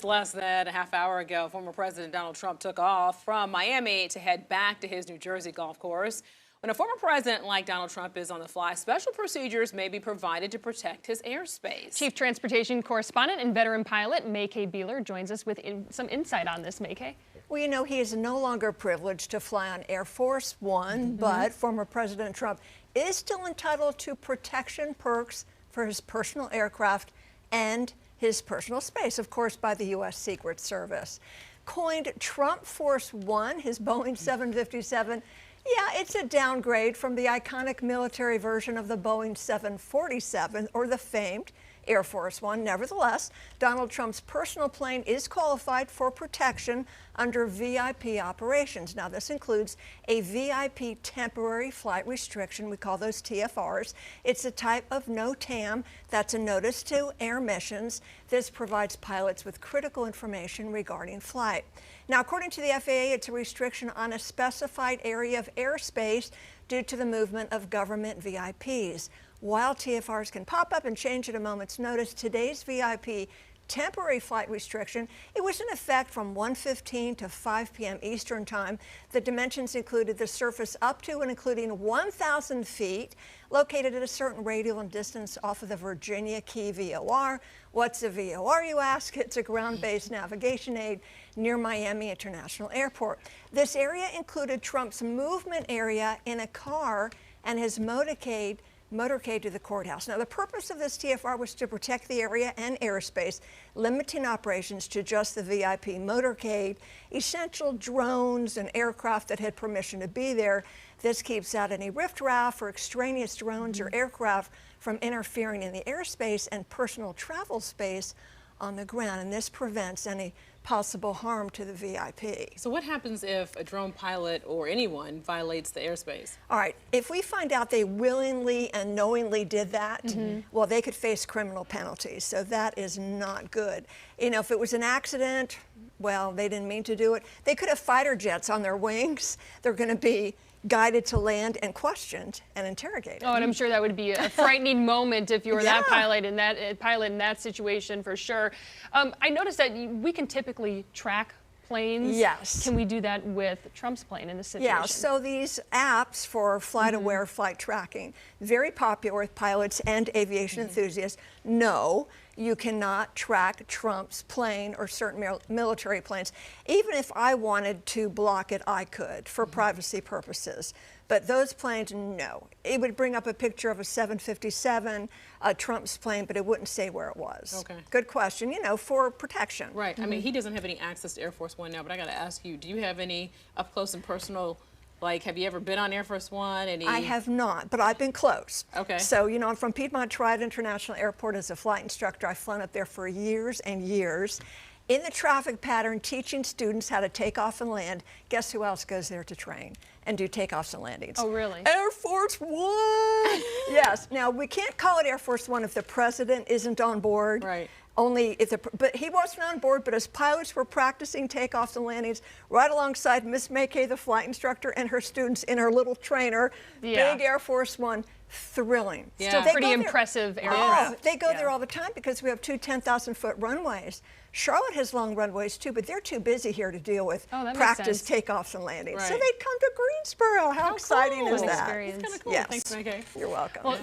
Less than a half hour ago, former President Donald Trump took off from Miami to head back to his New Jersey golf course. When a former president like Donald Trump is on the fly, special procedures may be provided to protect his airspace. Chief Transportation Correspondent and veteran pilot May-Kay Beeler joins us with some insight on this. May-Kay. Well, you know, he is no longer privileged to fly on Air Force One, but former President Trump is still entitled to protection perks for his personal aircraft and his personal space, of course, by the U.S. Secret Service. Coined Trump Force One, his Boeing 757, yeah, it's a downgrade from the iconic military version of the Boeing 747, or the famed Air Force One. Nevertheless, Donald Trump's personal plane is qualified for protection under VIP operations. Now, this includes a VIP temporary flight restriction. We call those TFRs. It's a type of NOTAM. That's a notice to air missions. This provides pilots with critical information regarding flight. Now, according to the FAA, it's a restriction on a specified area of airspace due to the movement of government VIPs. While TFRs can pop up and change at a moment's notice, today's VIP temporary flight restriction, it was in effect from 1:15 to 5 p.m. Eastern Time. The dimensions included the surface up to and including 1,000 feet, located at a certain radial and distance off of the Virginia Key VOR. What's a VOR, you ask? It's a ground-based navigation aid near Miami International Airport. This area included Trump's movement area in a car and his motorcade to the courthouse. Now, the purpose of this TFR was to protect the area and airspace, limiting operations to just the VIP motorcade, essential drones and aircraft that had permission to be there. This keeps out any riffraff or extraneous drones or aircraft from interfering in the airspace and personal travel space on the ground, and this prevents any possible harm to the VIP. So what happens if a drone pilot or anyone violates the airspace? All right, if we find out they willingly and knowingly did that, well, they could face criminal penalties, so that is not good. You know, if it was an accident, well, they didn't mean to do it. They could have fighter jets on their wings. They're going to be guided to land and questioned and interrogated. Oh, and I'm sure that would be a frightening moment if you were that pilot in that situation, for sure. I noticed that we can typically track planes. Yes. Can we do that with Trump's plane in this situation? Yeah, so these apps for flight-aware flight tracking, very popular with pilots and aviation enthusiasts. No, you cannot track Trump's plane or certain military planes. Even if I wanted to block it, I could for privacy purposes. But those planes, no. It would bring up a picture of a 757, Trump's plane, but it wouldn't say where it was. Okay. Good question, you know, for protection. Right. I mean, he doesn't have any access to Air Force One now, but I got to ask you, do you have any up close and personal, like, have you ever been on Air Force One? I have not, but I've been close. Okay. So, you know, I'm from Piedmont Triad International Airport as a flight instructor. I've flown up there for years and years. In the traffic pattern, teaching students how to take off and land. Guess who else goes there to train and do takeoffs and landings? Oh, really? Air Force One! Yes. Now, we can't call it Air Force One if the president isn't on board. Right. Only if but he wasn't on board, but as pilots were practicing takeoffs and landings right alongside Miss May-Kay, the flight instructor, and her students in her little trainer, big Air Force One, thrilling. Yeah. Still pretty impressive aircraft. Oh, they go there all the time because we have two 10,000-foot runways. Charlotte has long runways too, but they're too busy here to deal with practice takeoffs and landings. Right. So they'd come to Greensboro. How exciting is that? Experience. It's kind of cool. Yes. Thanks, May-Kay. You're welcome. Well,